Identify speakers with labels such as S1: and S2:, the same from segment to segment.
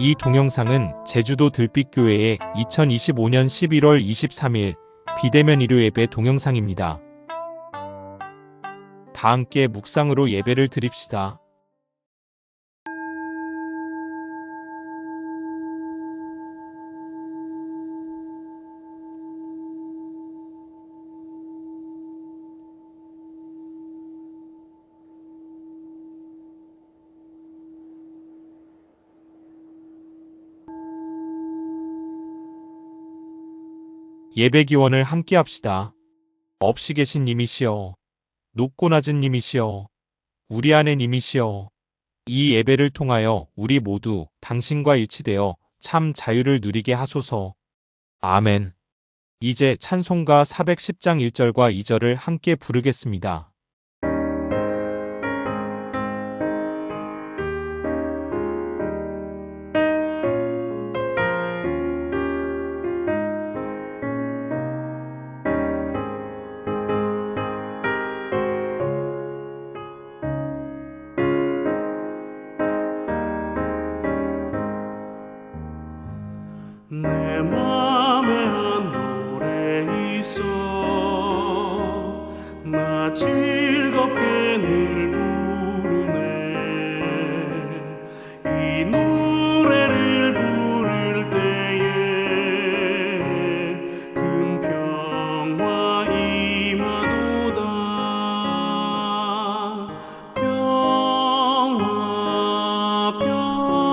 S1: 이 동영상은 제주도 들빛교회의 2025년 11월 23일 비대면 일요 예배 동영상입니다. 다 함께 묵상으로 예배를 드립시다. 예배 기원을 함께 합시다. 없이 계신 님이시여, 높고 낮은 님이시여, 우리 안에 님이시여, 이 예배를 통하여 우리 모두 당신과 일치되어 참 자유를 누리게 하소서. 아멘. 이제 찬송가 410장 1절과 2절을 함께 부르겠습니다.
S2: 내 맘에 한 노래 있어 나 즐겁게 늘 부르네 이 노래를 부를 때에 큰 평화 임하도다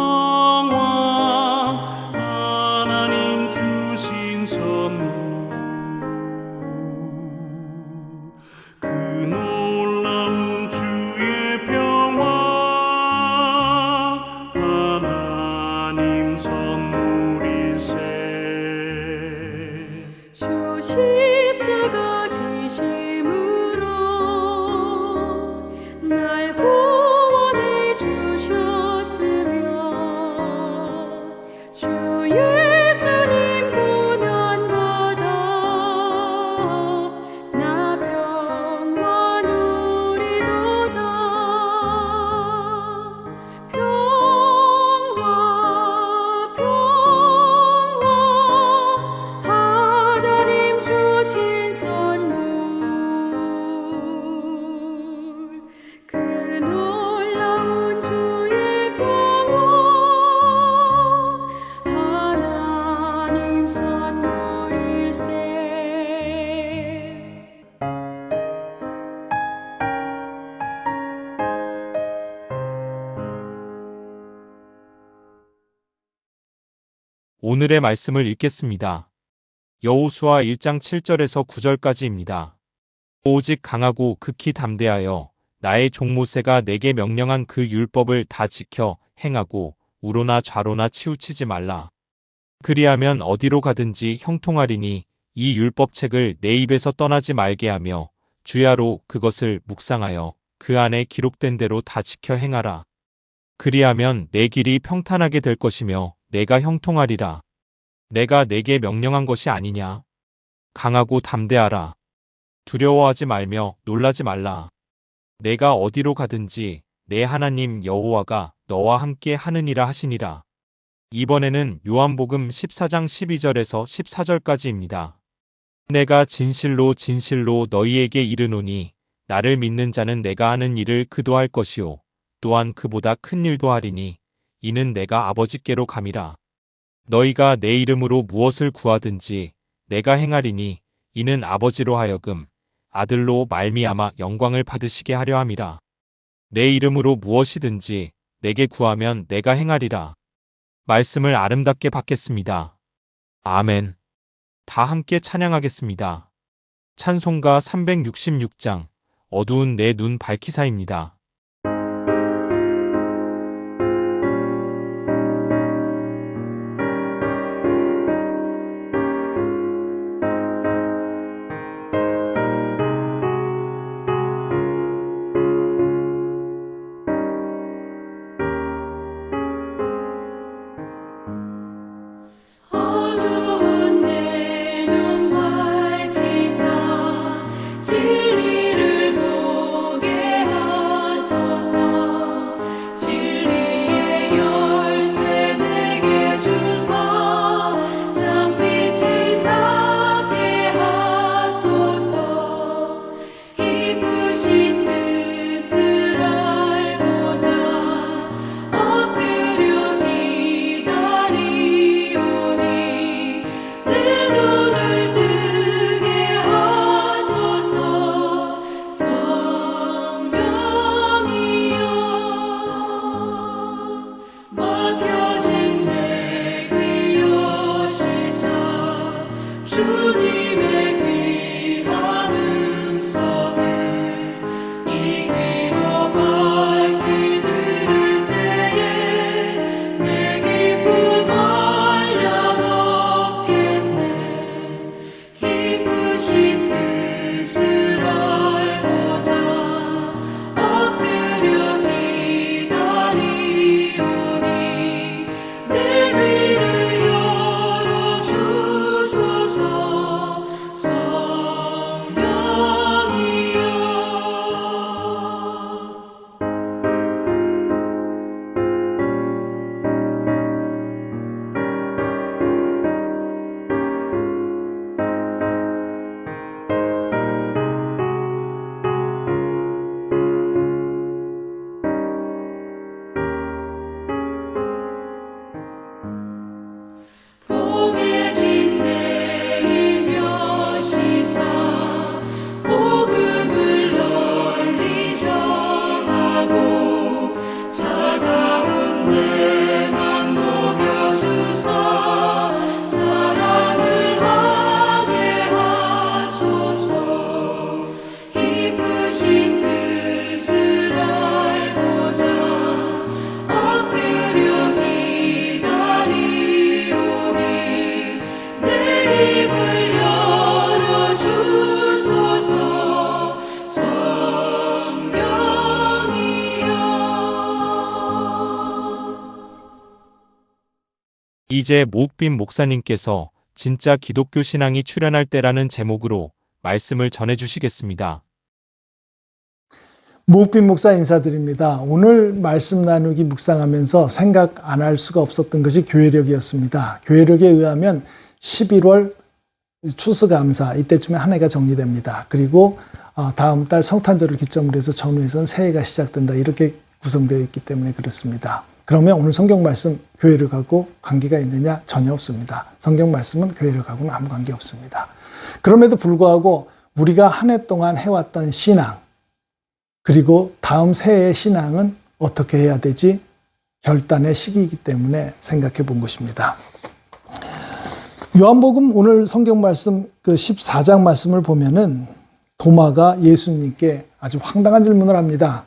S2: 평화 하나님 주신 선물 그 놀라운 주의 평화 하나님 선물일세
S3: 주 십자가 지심으로 날 구원해 주셨으며 주 예수님 고난받아 나 평화 누리도다 평화 하나님 주신 선물 그 놀라운 주의 평화 하나님 선물일세.
S1: 오늘의 말씀을 읽겠습니다. 여호수아 1장 7절에서 9절까지입니다. 오직 강하고 극히 담대하여 나의 종 모세가 내게 명령한 그 율법을 다 지켜 행하고 우로나 좌로나 치우치지 말라. 그리하면 어디로 가든지 형통하리니 이 율법책을 내 입에서 떠나지 말게 하며 주야로 그것을 묵상하여 그 안에 기록된 대로 다 지켜 행하라. 그리하면 내 길이 평탄하게 될 것이며 내가 형통하리라. 내가 내게 명령한 것이 아니냐. 강하고 담대하라. 두려워하지 말며 놀라지 말라. 내가 어디로 가든지 내 하나님 여호와가 너와 함께 하느니라 하시니라. 이번에는 요한복음 14장 12절에서 14절까지입니다. 내가 진실로 진실로 너희에게 이르노니 나를 믿는 자는 내가 하는 일을 그도 할 것이요 또한 그보다 큰 일도 하리니 이는 내가 아버지께로 감이라. 너희가 내 이름으로 무엇을 구하든지 내가 행하리니 이는 아버지로 하여금 아들로 말미암아 영광을 받으시게 하려 함이라. 내 이름으로 무엇이든지 내게 구하면 내가 행하리라. 말씀을 아름답게 받겠습니다. 아멘. 다 함께 찬양하겠습니다. 찬송가 366장 어두운 내 눈 밝히사입니다.
S3: 어두운 내 눈 밝히사 진리를 보게 하소서.
S1: 이제 모욱빈 목사님께서 진짜 기독교 신앙이 출현할 때라는 제목으로 말씀을 전해주시겠습니다.
S4: 모욱빈 목사 인사드립니다. 오늘 말씀 나누기 묵상하면서 생각 안 할 수가 없었던 것이 교회력이었습니다. 교회력에 의하면 11월 추수감사 이때쯤에 한 해가 정리됩니다. 그리고 다음 달 성탄절을 기점으로 해서 전후에서는 새해가 시작된다. 이렇게 구성되어 있기 때문에 그렇습니다. 그러면 오늘 성경 말씀 교회력하고 관계가 있느냐? 전혀 없습니다. 성경 말씀은 교회력하고는 아무 관계 없습니다. 그럼에도 불구하고 우리가 한 해 동안 해왔던 신앙, 그리고 다음 새해의 신앙은 어떻게 해야 되지? 결단의 시기이기 때문에 생각해 본 것입니다. 요한복음 오늘 성경 말씀 그 14장 말씀을 보면은 도마가 예수님께 아주 황당한 질문을 합니다.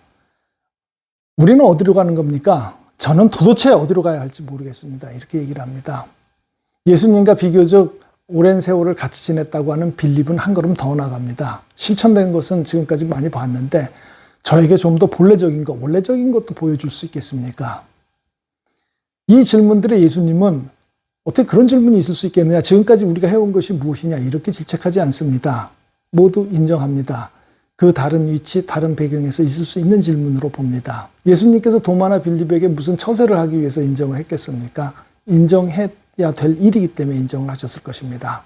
S4: 우리는 어디로 가는 겁니까? 저는 도대체 어디로 가야 할지 모르겠습니다. 이렇게 얘기를 합니다. 예수님과 비교적 오랜 세월을 같이 지냈다고 하는 빌립은 한 걸음 더 나갑니다. 실천된 것은 지금까지 많이 봤는데 저에게 좀 더 본래적인 것, 원래적인 것도 보여줄 수 있겠습니까? 이 질문들에 예수님은 어떻게 그런 질문이 있을 수 있겠느냐? 지금까지 우리가 해온 것이 무엇이냐? 이렇게 질책하지 않습니다. 모두 인정합니다. 그 다른 위치, 다른 배경에서 있을 수 있는 질문으로 봅니다. 예수님께서 도마나 빌립에게 무슨 처세를 하기 위해서 인정을 했겠습니까? 인정해야 될 일이기 때문에 인정을 하셨을 것입니다.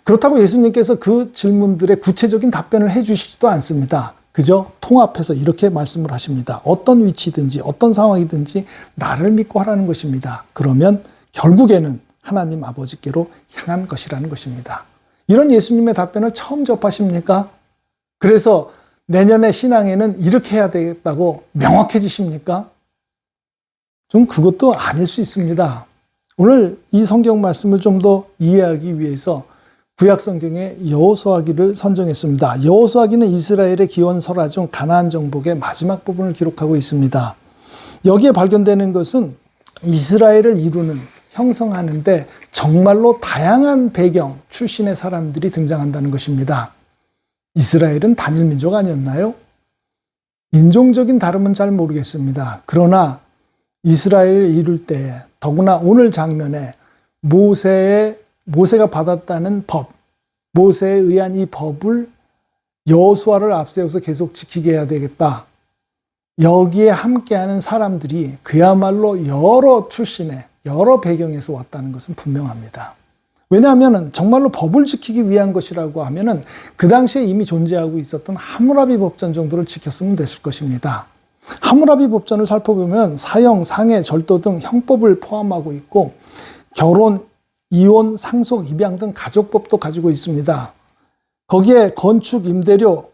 S4: 그렇다고 예수님께서 그 질문들의 구체적인 답변을 해주시지도 않습니다. 그저 통합해서 이렇게 말씀을 하십니다. 어떤 위치든지 어떤 상황이든지 나를 믿고 하라는 것입니다. 그러면 결국에는 하나님 아버지께로 향한 것이라는 것입니다. 이런 예수님의 답변을 처음 접하십니까? 그래서 내년의 신앙에는 이렇게 해야 되겠다고 명확해지십니까? 좀 그것도 아닐 수 있습니다. 오늘 이 성경 말씀을 좀 더 이해하기 위해서 구약성경의 여호수아기를 선정했습니다. 여호수아기는 이스라엘의 기원 설화 중 가나안 정복의 마지막 부분을 기록하고 있습니다. 여기에 발견되는 것은 이스라엘을 이루는, 형성하는데 정말로 다양한 배경, 출신의 사람들이 등장한다는 것입니다. 이스라엘은 단일 민족 아니었나요? 인종적인 다름은 잘 모르겠습니다. 그러나 이스라엘을 이룰 때, 더구나 오늘 장면에 모세가 받았다는 법, 모세에 의한 이 법을 여호수아를 앞세워서 계속 지키게 해야 되겠다. 여기에 함께하는 사람들이 그야말로 여러 출신의, 여러 배경에서 왔다는 것은 분명합니다. 왜냐하면 정말로 법을 지키기 위한 것이라고 하면 그 당시에 이미 존재하고 있었던 하무라비 법전 정도를 지켰으면 됐을 것입니다. 하무라비 법전을 살펴보면 사형, 상해, 절도 등 형법을 포함하고 있고 결혼, 이혼, 상속, 입양 등 가족법도 가지고 있습니다. 거기에 건축, 임대료,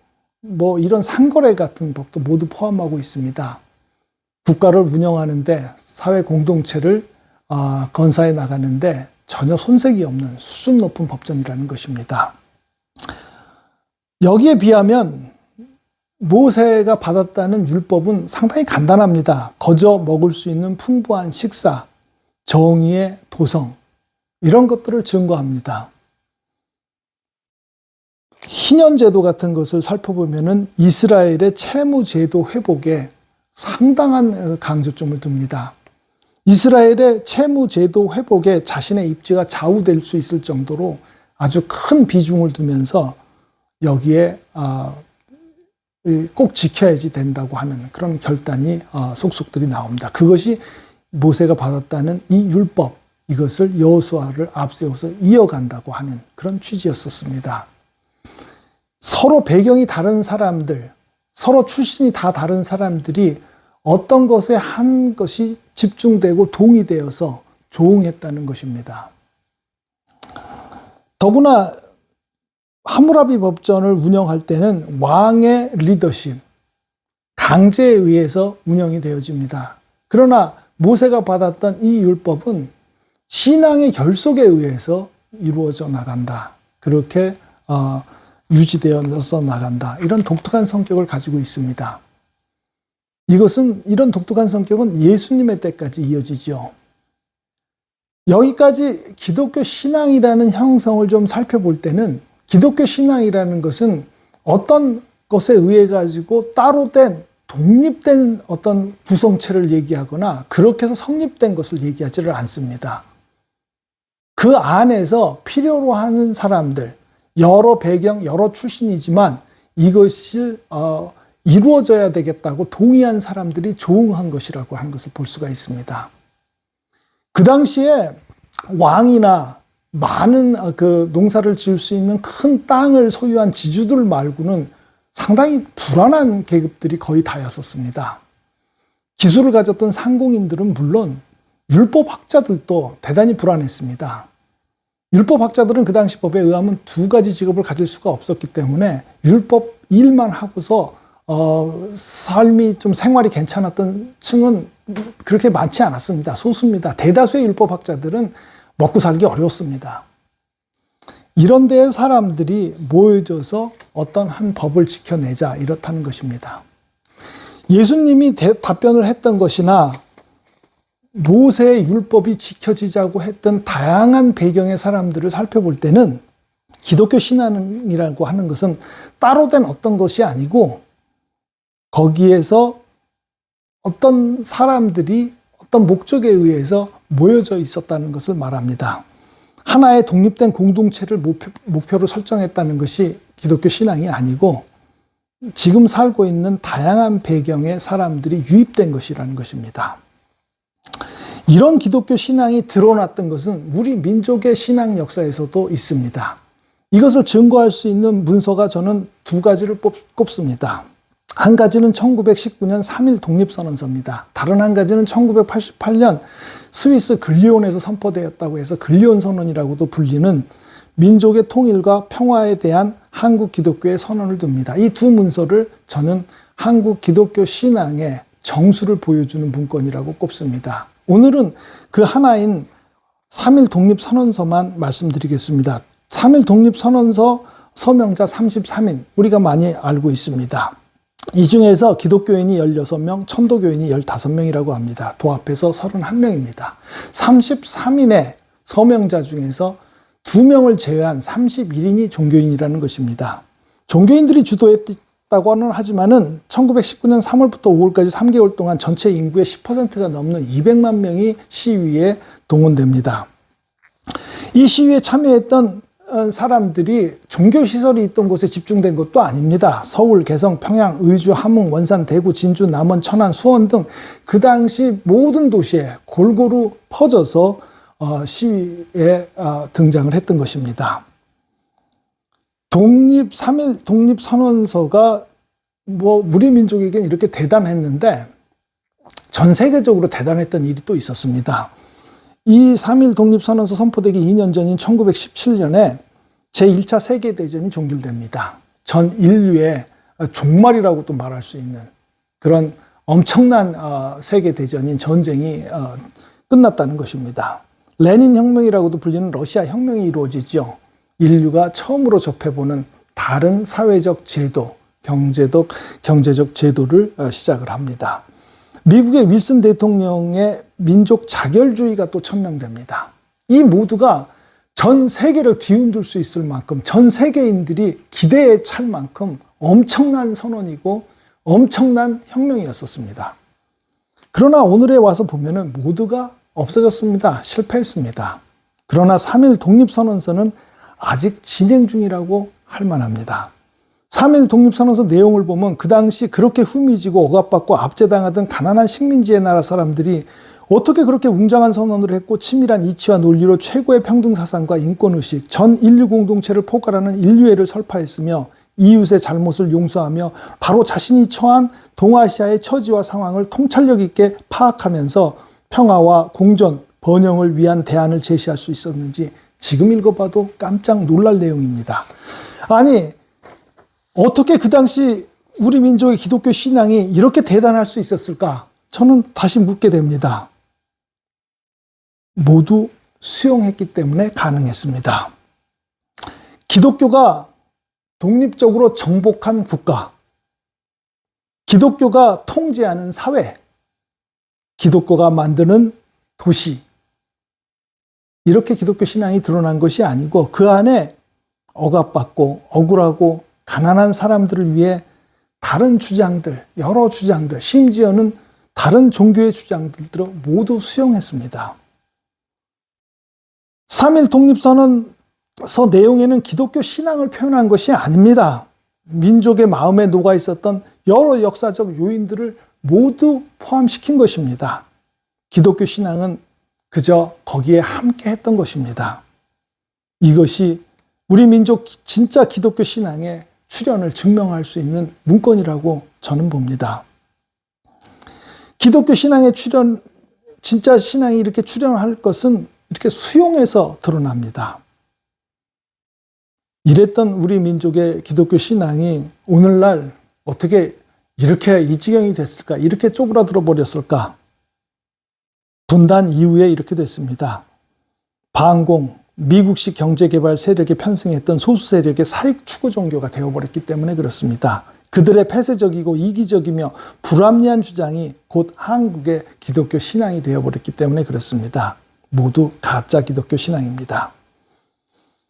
S4: 이런 상거래 같은 법도 모두 포함하고 있습니다. 국가를 운영하는데 사회 공동체를 건사해 나가는데 전혀 손색이 없는 수준 높은 법전이라는 것입니다. 여기에 비하면 모세가 받았다는 율법은 상당히 간단합니다. 거저 먹을 수 있는 풍부한 식사, 정의의 도성, 이런 것들을 증거합니다. 희년제도 같은 것을 살펴보면 이스라엘의 채무제도 회복에 상당한 강조점을 둡니다. 이스라엘의 채무제도 회복에 자신의 입지가 좌우될 수 있을 정도로 아주 큰 비중을 두면서 여기에 꼭 지켜야지 된다고 하는 그런 결단이 속속들이 나옵니다. 그것이 모세가 받았다는 이 율법, 이것을 여호수아를 앞세워서 이어간다고 하는 그런 취지였었습니다. 서로 배경이 다른 사람들, 서로 출신이 다 다른 사람들이 어떤 것에 한 것이 집중되고 동의되어서 조응했다는 것입니다. 더구나 하무라비 법전을 운영할 때는 왕의 리더십, 강제에 의해서 운영이 되어집니다. 그러나 모세가 받았던 이 율법은 신앙의 결속에 의해서 이루어져 나간다. 그렇게 유지되어서 나간다. 이런 독특한 성격을 가지고 있습니다. 이런 독특한 성격은 예수님의 때까지 이어지죠. 여기까지 기독교 신앙이라는 형성을 좀 살펴볼 때는 기독교 신앙이라는 것은 어떤 것에 의해 가지고 따로 된 독립된 어떤 구성체를 얘기하거나 그렇게 해서 성립된 것을 얘기하지를 않습니다. 그 안에서 필요로 하는 사람들, 여러 배경, 여러 출신이지만 이것을 이루어져야 되겠다고 동의한 사람들이 조응한 것이라고 하는 것을 볼 수가 있습니다. 그 당시에 왕이나 많은 그 농사를 지을 수 있는 큰 땅을 소유한 지주들 말고는 상당히 불안한 계급들이 거의 다였었습니다. 기술을 가졌던 상공인들은 물론 율법학자들도 대단히 불안했습니다. 율법학자들은 그 당시 법에 의하면 두 가지 직업을 가질 수가 없었기 때문에 율법 일만 하고서 삶이 좀 생활이 괜찮았던 층은 그렇게 많지 않았습니다. 소수입니다. 대다수의 율법학자들은 먹고 살기 어려웠습니다. 이런 데에 사람들이 모여져서 어떤 한 법을 지켜내자 이렇다는 것입니다. 예수님이 답변을 했던 것이나 모세의 율법이 지켜지자고 했던 다양한 배경의 사람들을 살펴볼 때는 기독교 신앙이라고 하는 것은 따로 된 어떤 것이 아니고 거기에서 어떤 사람들이 어떤 목적에 의해서 모여져 있었다는 것을 말합니다. 하나의 독립된 공동체를 목표로 설정했다는 것이 기독교 신앙이 아니고 지금 살고 있는 다양한 배경의 사람들이 유입된 것이라는 것입니다. 이런 기독교 신앙이 드러났던 것은 우리 민족의 신앙 역사에서도 있습니다. 이것을 증거할 수 있는 문서가 저는 두 가지를 꼽습니다. 한 가지는 1919년 3.1 독립선언서입니다. 다른 한 가지는 1988년 스위스 글리온에서 선포되었다고 해서 글리온 선언이라고도 불리는 민족의 통일과 평화에 대한 한국 기독교의 선언을 둡니다. 이 두 문서를 저는 한국 기독교 신앙의 정수를 보여주는 문건이라고 꼽습니다. 오늘은 그 하나인 3.1 독립선언서만 말씀드리겠습니다. 3.1 독립선언서 서명자 33인 우리가 많이 알고 있습니다. 이 중에서 기독교인이 16명, 천도교인이 15명이라고 합니다. 도합해서 31명입니다. 33인의 서명자 중에서 2명을 제외한 31인이 종교인이라는 것입니다. 종교인들이 주도했다고는 하지만은 1919년 3월부터 5월까지 3개월 동안 전체 인구의 10%가 넘는 200만 명이 시위에 동원됩니다. 이 시위에 참여했던 사람들이 종교시설이 있던 곳에 집중된 것도 아닙니다. 서울, 개성, 평양, 의주, 함흥, 원산, 대구, 진주, 남원, 천안, 수원 등 그 당시 모든 도시에 골고루 퍼져서 시위에 등장을 했던 것입니다. 3.1 독립선언서가 우리 민족에게는 이렇게 대단했는데 전 세계적으로 대단했던 일이 또 있었습니다. 이 3.1 독립선언서 선포되기 2년 전인 1917년에 제1차 세계대전이 종결됩니다. 전 인류의 종말이라고도 말할 수 있는 그런 엄청난 세계대전인 전쟁이 끝났다는 것입니다. 레닌 혁명이라고도 불리는 러시아 혁명이 이루어지죠. 인류가 처음으로 접해보는 다른 사회적 제도, 경제적 제도를 시작을 합니다. 미국의 윌슨 대통령의 민족 자결주의가 또 천명됩니다. 이 모두가 전 세계를 뒤흔들 수 있을 만큼 전 세계인들이 기대에 찰 만큼 엄청난 선언이고 엄청난 혁명이었었습니다. 그러나 오늘에 와서 보면은 모두가 없어졌습니다. 실패했습니다. 그러나 3.1 독립선언서는 아직 진행 중이라고 할 만합니다. 3.1 독립선언서 내용을 보면 그 당시 그렇게 흠이지고 억압받고 압제당하던 가난한 식민지의 나라 사람들이 어떻게 그렇게 웅장한 선언을 했고 치밀한 이치와 논리로 최고의 평등사상과 인권의식, 전 인류 공동체를 포괄하는 인류애를 설파했으며 이웃의 잘못을 용서하며 바로 자신이 처한 동아시아의 처지와 상황을 통찰력 있게 파악하면서 평화와 공존, 번영을 위한 대안을 제시할 수 있었는지 지금 읽어봐도 깜짝 놀랄 내용입니다. 아니 어떻게 그 당시 우리 민족의 기독교 신앙이 이렇게 대단할 수 있었을까? 저는 다시 묻게 됩니다. 모두 수용했기 때문에 가능했습니다. 기독교가 독립적으로 정복한 국가, 기독교가 통제하는 사회, 기독교가 만드는 도시, 이렇게 기독교 신앙이 드러난 것이 아니고 그 안에 억압받고 억울하고 가난한 사람들을 위해 다른 주장들, 여러 주장들, 심지어는 다른 종교의 주장들도 모두 수용했습니다. 3.1 독립선언서 내용에는 기독교 신앙을 표현한 것이 아닙니다. 민족의 마음에 녹아 있었던 여러 역사적 요인들을 모두 포함시킨 것입니다. 기독교 신앙은 그저 거기에 함께 했던 것입니다. 이것이 우리 민족 진짜 기독교 신앙의 출현을 증명할 수 있는 문건이라고 저는 봅니다. 기독교 신앙의 출현, 진짜 신앙이 이렇게 출현할 것은 이렇게 수용해서 드러납니다. 이랬던 우리 민족의 기독교 신앙이 오늘날 어떻게 이렇게 이 지경이 됐을까? 이렇게 쪼그라들어 버렸을까? 분단 이후에 이렇게 됐습니다. 반공, 미국식 경제개발 세력에 편승했던 소수 세력의 사익 추구 종교가 되어버렸기 때문에 그렇습니다. 그들의 폐쇄적이고 이기적이며 불합리한 주장이 곧 한국의 기독교 신앙이 되어버렸기 때문에 그렇습니다. 모두 가짜 기독교 신앙입니다.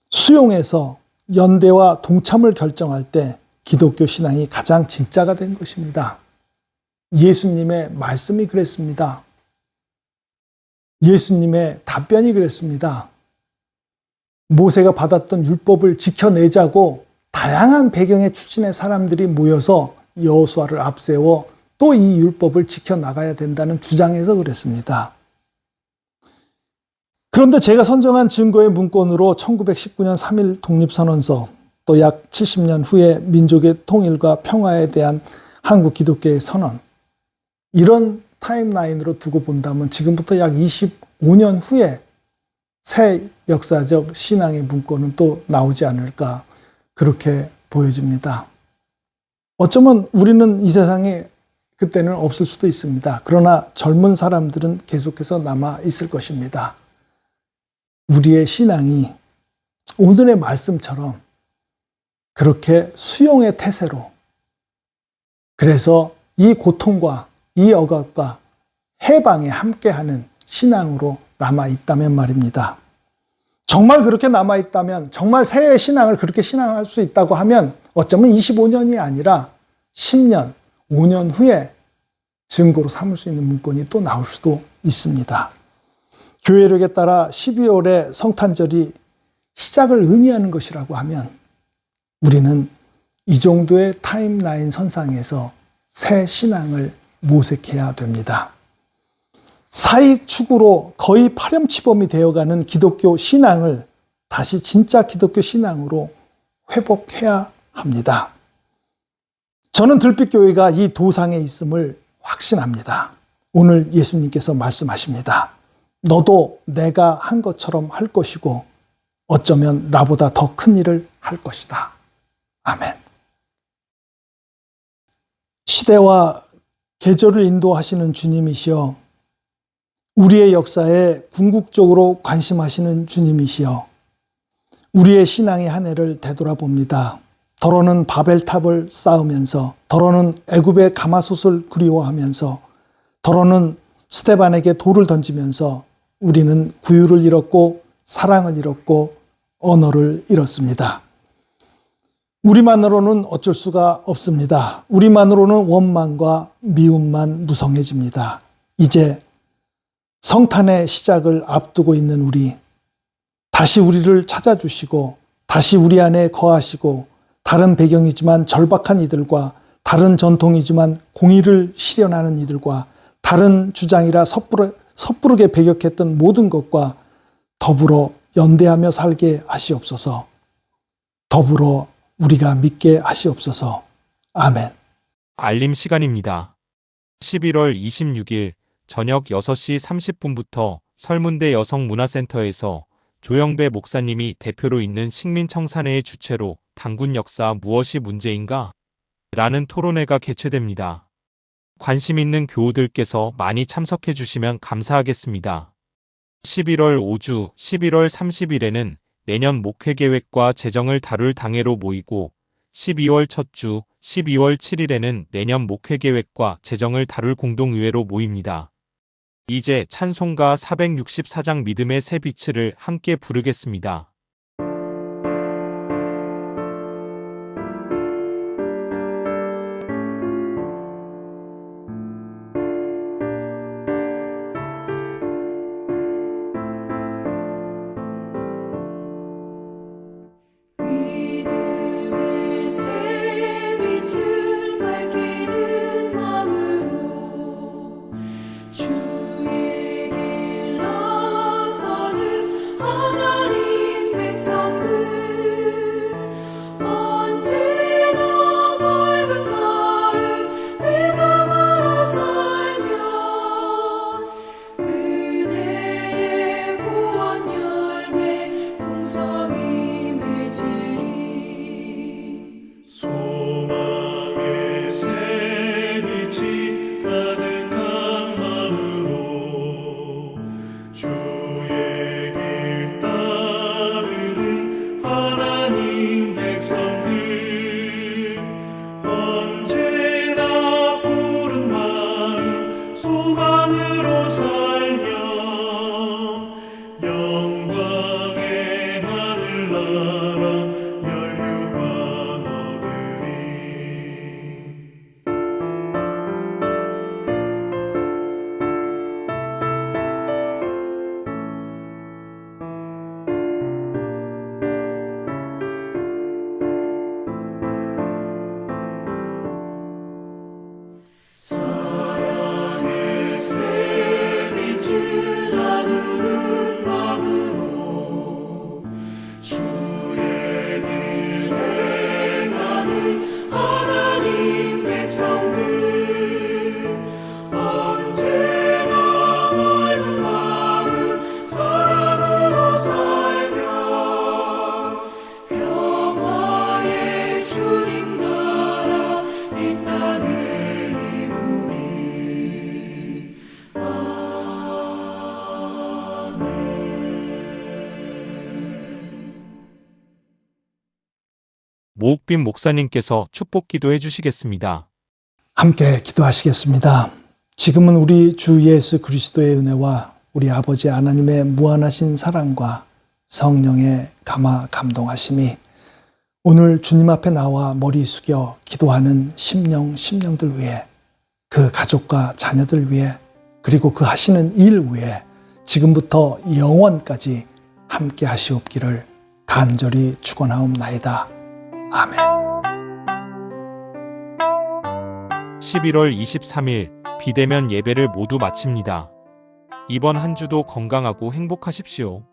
S4: 수용해서 연대와 동참을 결정할 때 기독교 신앙이 가장 진짜가 된 것입니다. 예수님의 말씀이 그랬습니다. 예수님의 답변이 그랬습니다. 모세가 받았던 율법을 지켜내자고 다양한 배경의 출신의 사람들이 모여서 여호수아를 앞세워 또 이 율법을 지켜나가야 된다는 주장에서 그랬습니다. 그런데 제가 선정한 증거의 문건으로 1919년 3.1 독립선언서, 또 약 70년 후에 민족의 통일과 평화에 대한 한국 기독교의 선언, 이런 타임라인으로 두고 본다면 지금부터 약 25년 후에 새 역사적 신앙의 문건은 또 나오지 않을까, 그렇게 보여집니다. 어쩌면 우리는 이 세상에 그때는 없을 수도 있습니다. 그러나 젊은 사람들은 계속해서 남아 있을 것입니다. 우리의 신앙이 오늘의 말씀처럼 그렇게 수용의 태세로, 그래서 이 고통과 이 억압과 해방에 함께하는 신앙으로 남아있다면 말입니다. 정말 그렇게 남아있다면, 정말 새해 신앙을 그렇게 신앙할 수 있다고 하면 어쩌면 25년이 아니라 10년, 5년 후에 증거로 삼을 수 있는 문건이 또 나올 수도 있습니다. 교회력에 따라 12월의 성탄절이 시작을 의미하는 것이라고 하면 우리는 이 정도의 타임라인 선상에서 새 신앙을 모색해야 됩니다. 사익 추구로 거의 파렴치범이 되어가는 기독교 신앙을 다시 진짜 기독교 신앙으로 회복해야 합니다. 저는 들빛교회가 이 도상에 있음을 확신합니다. 오늘 예수님께서 말씀하십니다. 너도 내가 한 것처럼 할 것이고 어쩌면 나보다 더 큰 일을 할 것이다. 아멘. 시대와 계절을 인도하시는 주님이시여, 우리의 역사에 궁극적으로 관심하시는 주님이시여, 우리의 신앙의 한 해를 되돌아봅니다. 더러는 바벨탑을 쌓으면서, 더러는 애굽의 가마솥을 그리워하면서, 더러는 스데반에게 돌을 던지면서 우리는 구유를 잃었고 사랑을 잃었고 언어를 잃었습니다. 우리만으로는 어쩔 수가 없습니다. 우리만으로는 원망과 미움만 무성해집니다. 이제 성탄의 시작을 앞두고 있는 우리, 다시 우리를 찾아주시고 다시 우리 안에 거하시고 다른 배경이지만 절박한 이들과 다른 전통이지만 공의를 실현하는 이들과 다른 주장이라 섣부르게 배격했던 모든 것과 더불어 연대하며 살게 하시옵소서. 더불어 우리가 믿게 하시옵소서. 아멘.
S1: 알림 시간입니다. 11월 26일 저녁 6시 30분부터 설문대 여성문화센터에서 조영배 목사님이 대표로 있는 식민청산회의 주최로 단군 역사 무엇이 문제인가? 라는 토론회가 개최됩니다. 관심 있는 교우들께서 많이 참석해 주시면 감사하겠습니다. 11월 5주 11월 30일에는 내년 목회계획과 재정을 다룰 당회로 모이고 12월 첫 주 12월 7일에는 내년 목회계획과 재정을 다룰 공동의회로 모입니다. 이제 찬송가 464장 믿음의 새 빛을 함께 부르겠습니다. 오욱빈 목사님께서 축복 기도해 주시겠습니다.
S4: 함께 기도하시겠습니다. 지금은 우리 주 예수 그리스도의 은혜와 우리 아버지 하나님의 무한하신 사랑과 성령의 감화 감동하심이 오늘 주님 앞에 나와 머리 숙여 기도하는 심령들 위해, 그 가족과 자녀들 위해, 그리고 그 하시는 일 위해 지금부터 영원까지 함께 하시옵기를 간절히 축원하옵나이다. 아멘.
S1: 11월 23일 비대면 예배를 모두 마칩니다. 이번 한 주도 건강하고 행복하십시오.